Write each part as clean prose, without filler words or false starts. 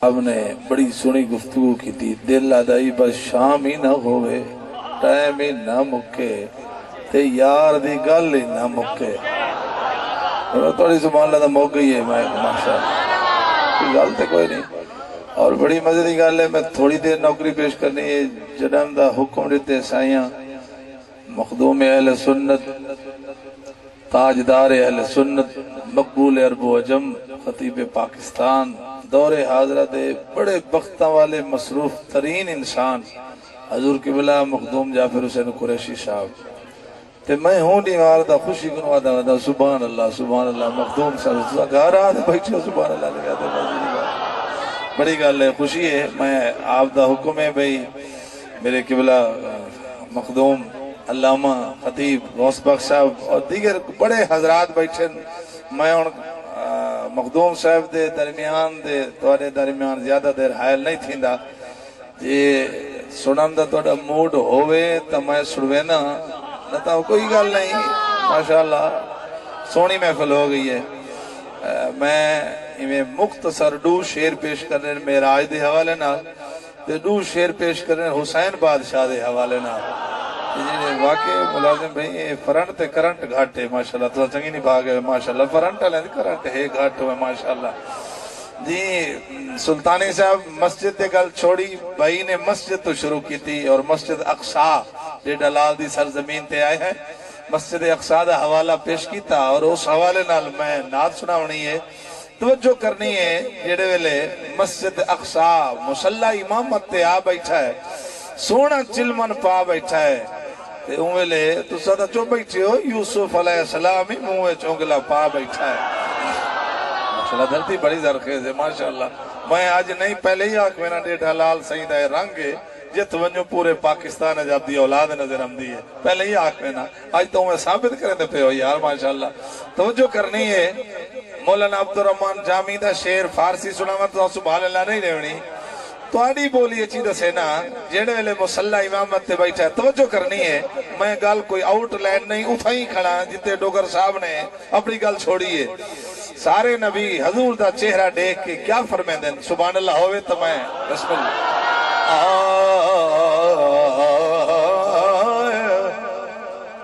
آپ نے بڑی سونی گفتگو کی تھی، دل آدائی بس شام ہی نہ ہوئے، ٹائم ہی نہ مکے تے یار دی گل ہی نہ مکے۔ تھوڑی سبحان اللہ دا موقع ہی ہے، ماشاءاللہ کوئی گل تے کوئی نہیں۔ اور بڑی مزے دی گل ہے، میں تھوڑی دیر نوکری پیش کرنی ہے۔ جنم دا حکم دیتے سائیاں مخدوم اہل سنت، تاجدار اہل سنت، مقبول عرب و عجم، خطیب پاکستان، دور حاضرہ دے بڑے بختاں والے مصروف ترین انسان حضور قبلہ مخدوم جعفر حسین قریشی صاحب تے میں ہوں دیوار دا خوشی کنوا دا سبحان اللہ مخدوم صاحب گھر آدھے بیٹھے سبحان اللہ لگا دے بڑی گل ہے، خوشی ہے۔ میں آپ دا حکم ہے بھئی میرے قبلہ مخدوم علامہ خطیب غوث بخش صاحب اور دیگر بڑے حضرات بیٹھے، میں ہوں مخدوم صاحب دے درمیان دے توڑے درمیان زیادہ دیر حائل نہیں تھیندا۔ یہ سنن دا توڑا موڈ ہوئے تا میں سڑوے نا نتا کوئی گل نہیں، ماشاءاللہ سونی محفل ہو گئی ہے۔ میں مختصر دو شعر پیش کرنے معراج دے حوالے نال تے دو شعر پیش کرنے حسین بادشاہ دے حوالے نال۔ واقعی ملازم بھئی یہ فرنٹ تے کرنٹ گھاٹ ہے ماشاءاللہ، تو چنگی نہیں بھاگ ہے ماشاءاللہ، فرنٹ ہے کرنٹ ہے گھاٹ ہے ماشاءاللہ۔ جی سلطانی صاحب مسجد دے گل چھوڑی، بھائی نے مسجد تو شروع کی تھی اور مسجد اقصی جو ڈلال دی سرزمین تے آئے ہیں، مسجد اقصی دا حوالہ پیش کیتا اور اس حوالے نال میں نعت سناونی ہے۔ توجہ کرنی ہے جڑے ویلے مسجد اقصی مصلی امامت تے آ بیٹھا ہے، سونا چلمن پا بیٹھا ہے تے اویلے تو سادہ چو بیٹھے ہو یوسف علیہ السلام ہی منہ چونگلا پا بیٹھا ہے۔ ماشاءاللہ دھرتی بڑی زرخیز ہے ماشاءاللہ۔ میں آج نہیں پہلے ہی آنکھ میں نہ ڈیٹھ حلال سیدہ رنگ ہے جت ونجو پورے پاکستان جب دی اولاد نظر ہم دی ہے، پہلے ہی آنکھ میں نہ آج تو میں ثابت کریں دے پہ ہو یار ماشاءاللہ۔ توجہ کرنی ہے، مولانا عبدالرحمن جامی دا شعر فارسی سناواں تو سبحان اللہ نہیں رہنی تو آڑی بولی اچھی دسے نا جیڑے ویلے مسلح امامت تے بیٹھا ہے۔ توجہ کرنی ہے، میں گل کوئی آؤٹ لائن نہیں اتھا ہی کھڑا جتے ڈوگر صاحب نے اپنی گل چھوڑی ہے۔ سارے نبی حضور دا چہرہ دیکھ کے کیا فرمائیں دیں سبحان اللہ ہوئے تو میں بسم اللہ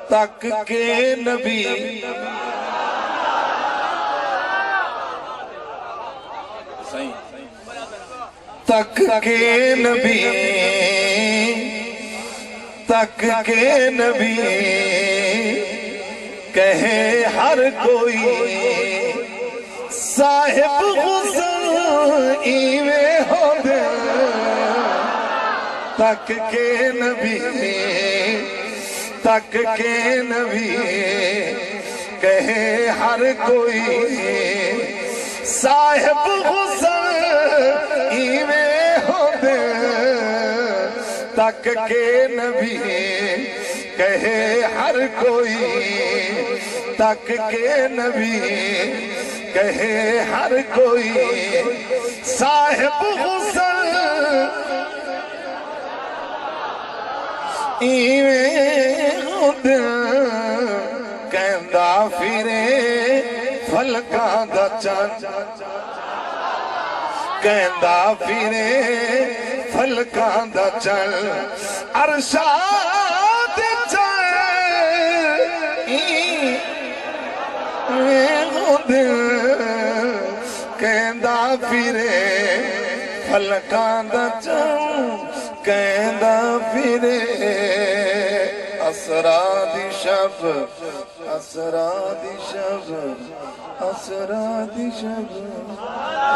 تک کے نبی تک کے نبی تک کے نبی کہے ہر کوئی صاحب غسل ایویں ہو دے تک کے نبی تک کے نبی کہے ہر کوئی صاحب غسل ایویں ہو دے تک کے نبی کہے ہر کوئی تک کے نبی کہے ہر کوئی صاحب غسل ایویں ہو دے کہندا پھرے فلکاں دا چن کہندا پھرے فلکاں دا چن ارشاد چل کہندا پھرے فلکاں دا چن کہندا پھرے اسرا دی شب اسرا دی شب اسرا دی شب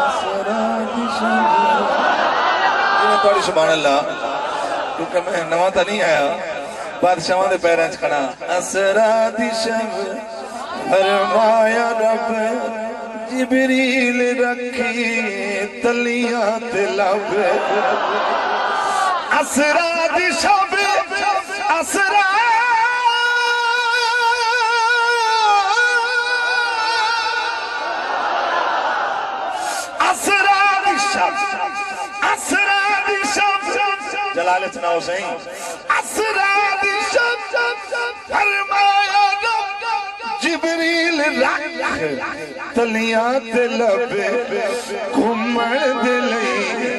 اسرا دی شب یہ بڑی سبحان اللہ کیونکہ میں نواں تا نہیں آیا بادشاہاں دے پیراں وچ کھڑا اسرا دی شب فرمایا رب جبریل رکھی تلیاں تے لب اسرا دی شب اسرا اسرا دی شب اسرا دی شب جلال اتنا حسین اسرا دی شب فرمایا جبریل دل رکھ تلیاں تے لبے گھومن دے لئی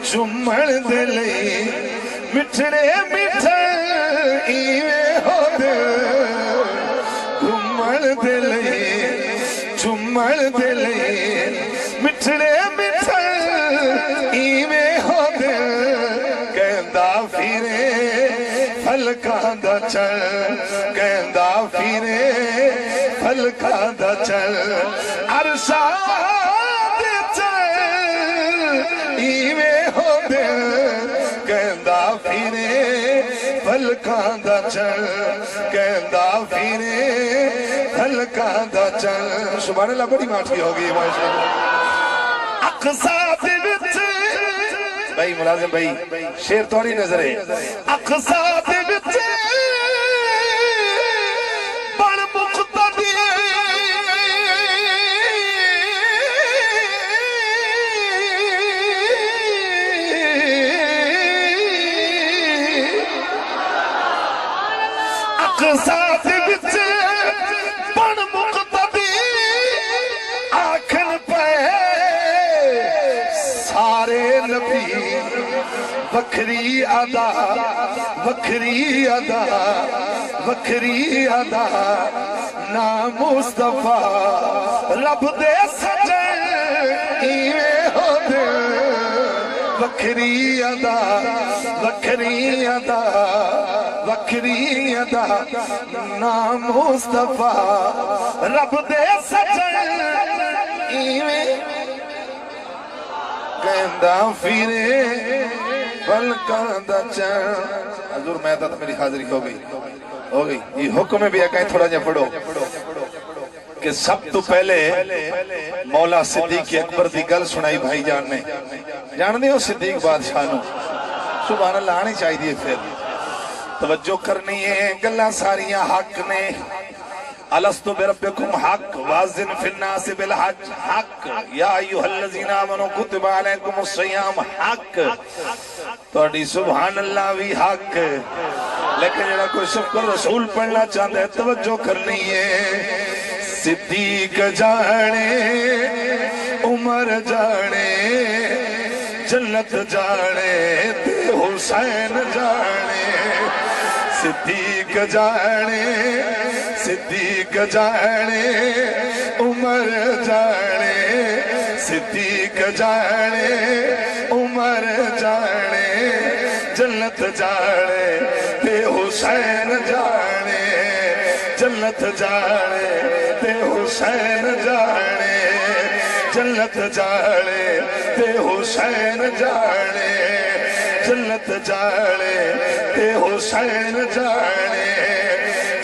چومن دے لئی مٹھڑے مٹھے ایویں ہو دل گھومن دے لئی چومن دے لئی مٹھڑے مٹھے ایویں ہو دل کہندا پھرے پھلکاں دا چل کہندا پھرے پھلکاں دا چل عرشاں دے چل ایویں ہو دل کہندا پھرے پھلکاں دا چل کہندا پھرے پھلکاں دا چل سبحان اللہ بڑی ماٹھی ہوگی ماشاءاللہ اقصا دے وچ بھائی ملازم بھائی شیر توڑی نظر ہے اقصا دے وچ بڑ مقتدی اقصا دے وچ بڑ مقتدی آکھن پہ سارے نبی وکھری ادا وکھری ادا وکھری ادا نام مصطفیٰ رب دے سجن ایویں ہو دل وکھری ادا وکھری ادا وکھری ادا نام مصطفیٰ رب دے سجن ایویں کہندا پھرے پھلکاں دا چل حضور میں تو میری حاضری ہو گئی یہ حکم بھی ہے تھوڑا جا پڑھو کہ سب تو پہلے مولا صدیق اکبر دی گل سنائی بھائی جان نے جان دے ہو صدیق بادشاہ نو سبحان اللہ آنی چاہیے پھر توجہ کرنی ہے گلہ ساریاں حق نے الستو بربکم حق وازن فی الناس بالحج حق یا ایوہ الذین آمنوا کتب علیکم الصیام حق توڑی سبحان اللہ بھی حق لیکن جنہا کوئی شکر رسول پڑھنا چاہتا ہے توجہ کرنی ہے صدیق جانے عمر جانے جنت جانے تے حسین جانے صدیق جانے صدیق جانے عمر جانے صدیق جانے عمر جانے جنت جانے تے حسین جانے جنت جانے تے حسین جانے جنت جانے تے حسین جانے جنت جانے تے حسین جانے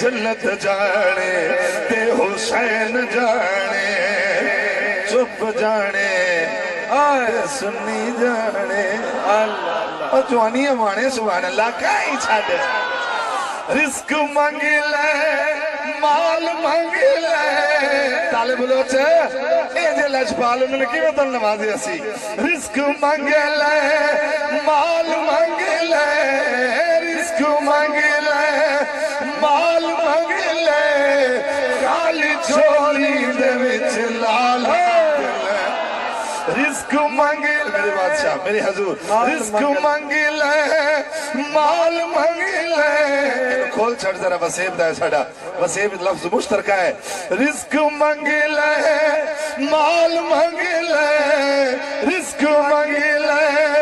جنت جانے تے حسین جانے چپ جانے آئے سنی جانے اور جوانی مانے سبحان اللہ کہیں چھاڑے رزق مانگ لے مال مانگ لے طالب لوچے اے جے لجپال انہوں نے کی میں تن نمازی اسی رزق مانگ لے مال مانگ لے رزق مانگ لے مال مانگ لے کالی چھولی دے وچ لال رزق مانگ لے میرے بادشاہ میرے حضور رزق مانگ لے مال مانگ لے کھول چھڑ ذرا وسیب دا ہے ساڑا وسیب لفظ مشترکہ ہے رزق مانگ لے مال مانگ لے رزق مانگ لے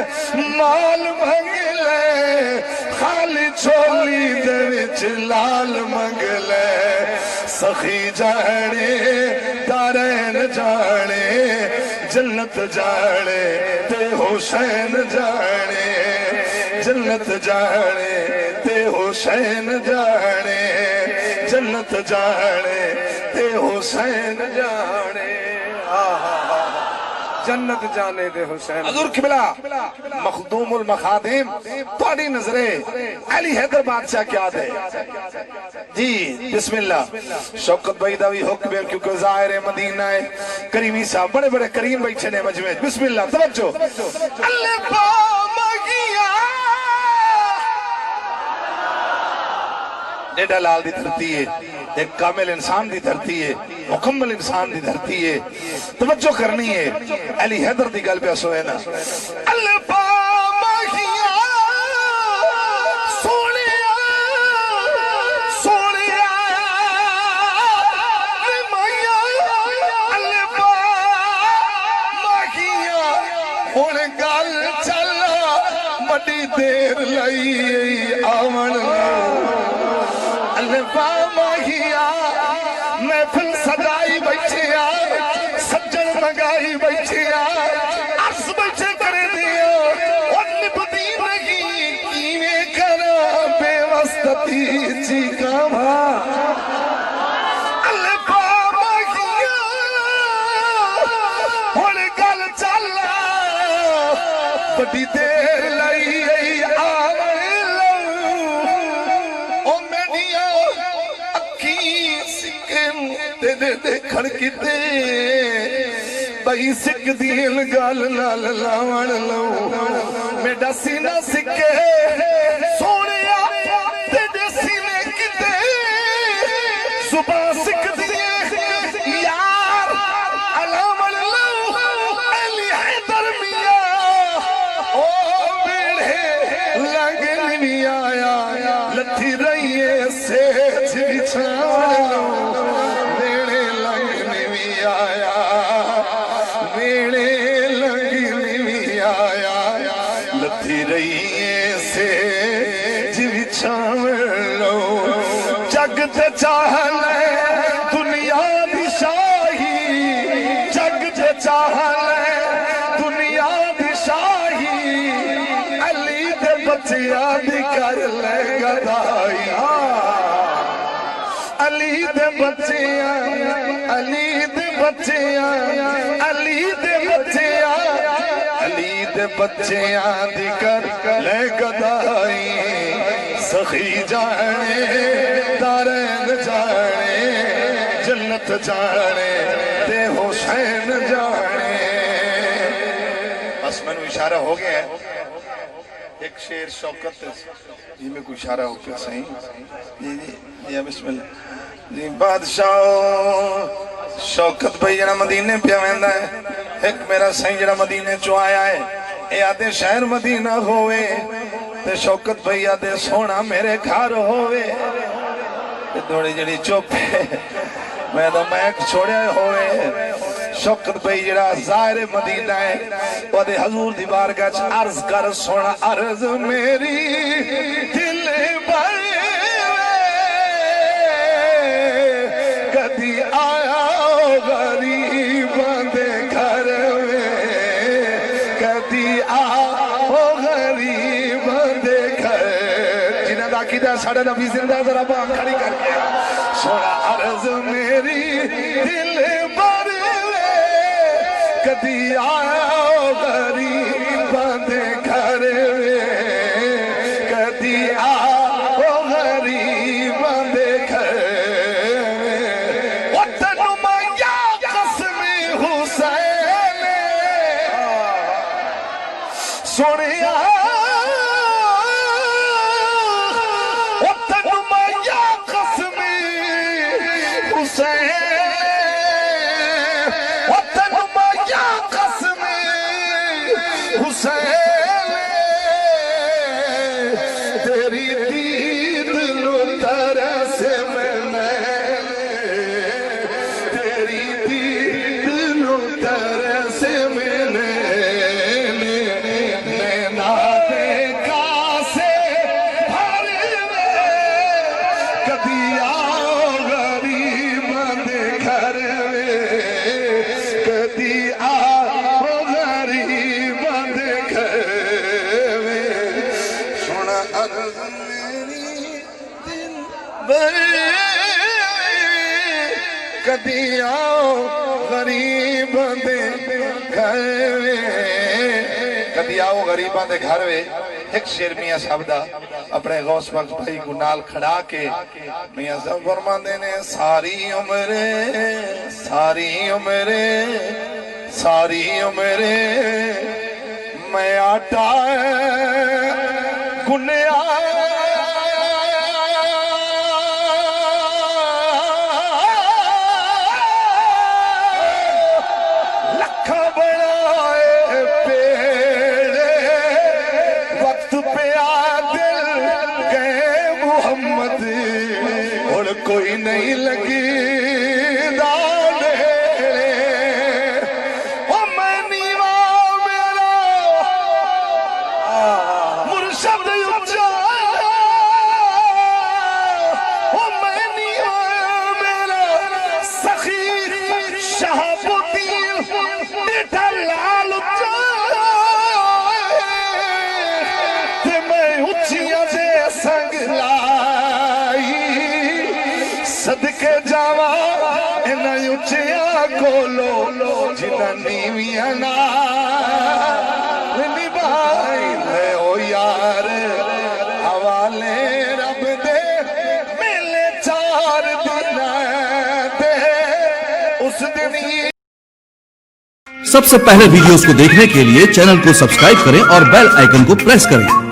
مال مانگ لے خالی چھولی دے وچ لال مانگ لے سخی جانے دارین جانے جنت جانے تے حسین جانے جنت جانے تے حسین جانے جنت جانے تے حسین جانے جنت جانے دے حسین حضور قبلہ مخدوم المخادم توڑی نظرے علی حیدر بادشاہ کیا دے جی بسم اللہ شوکت بھائی داوی حکم ہے کیونکہ ظاہر مدینہ ہے کریمی صاحب بڑے بڑے کریم بھائی چھنے مجمع بسم اللہ توجہ اللہ پامگیا ڈیڈا لال دی دھرتی ہے ایک کامل انسان دی دھرتی ہے، مکمل انسان دی دھرتی ہے، توجہ کرنی ہے۔ علی حیدر دی گل پہ سوئے نا دیر لئی آمن الفا ماہیا محفل سجائی بیٹھیا سجن مگائی بیٹھیا عرص بیٹھے کرے دیا اور نبدی نہیں کیویں کرا بے وسطی چیکا بھا الفا ماہیا اور گل چلا بڑی دیر لئی دیکھن کتے بھائی سکھ دیل گال لال لاوان لو میڈا سینہ سکھے سونیا تیرے سینے کتے صبح سکھ دیے یار علام لو علی حیدر میاں او بیڑے لگن بھی آیا لٹھی رہیے سیچ بچھاوان لو جگ تے چاہلے دنیا دی شاہی جگ تے چاہلے دنیا دی شاہی علی دے بچیاں دی کر لے گدائی علی دے بچیاں علی دے بچیاں علی دے بچیاں علی دے بچیاں دی کر لے گدائی سخی جانے دارین جانے جنت جانے تے حسین جانے بس میں نے اشارہ ہو گیا ہے ایک شیر شوکت جی میں کوئی اشارہ ہو گیا صحیح جی بسم اللہ جی بادشاہ شوکت بھائی جنہ مدینے پہ آمدہ ہے ایک میرا صحیح جنہ مدینے چو آیا ہے اے آدھے شہر مدینہ ہوئے تے شوکت بھئی آدھے سونا میرے گھر ہوئے دوڑی جڑی چوپ ہے میں تو میک چھوڑے ہوئے شوکت بھئی جڑا ظاہر مدینہ ہے وہ دے حضور دی بارگاہ عرض کر سونا عرض میری دل بھر کدی آیا غریباں دے گھر میں کدی آیا غریباں دے گھر جنہاں دا عقیدہ ساڑھا نبی زندہ ذرا بان کھڑی کر کے سونا عرض میری دل بھر کدی آیا غریباں دے گھر میں کدی آیا غریباں دے گھر میں وطن مایا قسم حسین سنیا وطن مایا قسم حسین وطن مایا قسم حسین تیری دید نو ترس میں تیری دید نو ترس میں نینا دیکھا سے بھر میں کبھی آؤ غریباں دے گھر میں کبھی آؤ غریباں دے گھر میں سونا عرض میری دل بھر کبھی آؤ غریباں دے گھر میں کبھی آؤ غریباں دے گھر میں ایک شیر میاں صاحب دا اپنے غوث بخش بھائی کو نال کھڑا کے میاں صاحب فرماندے نے ساری عمرے میں آٹا گنیا دنیا نال نبھائی لے او یار حوالے رب دے ملے 4 دن دے اس دن سب سے پہلے ویڈیوز کو دیکھنے کے لیے چینل کو سبسکرائب کریں اور بیل آئیکن کو پریس کریں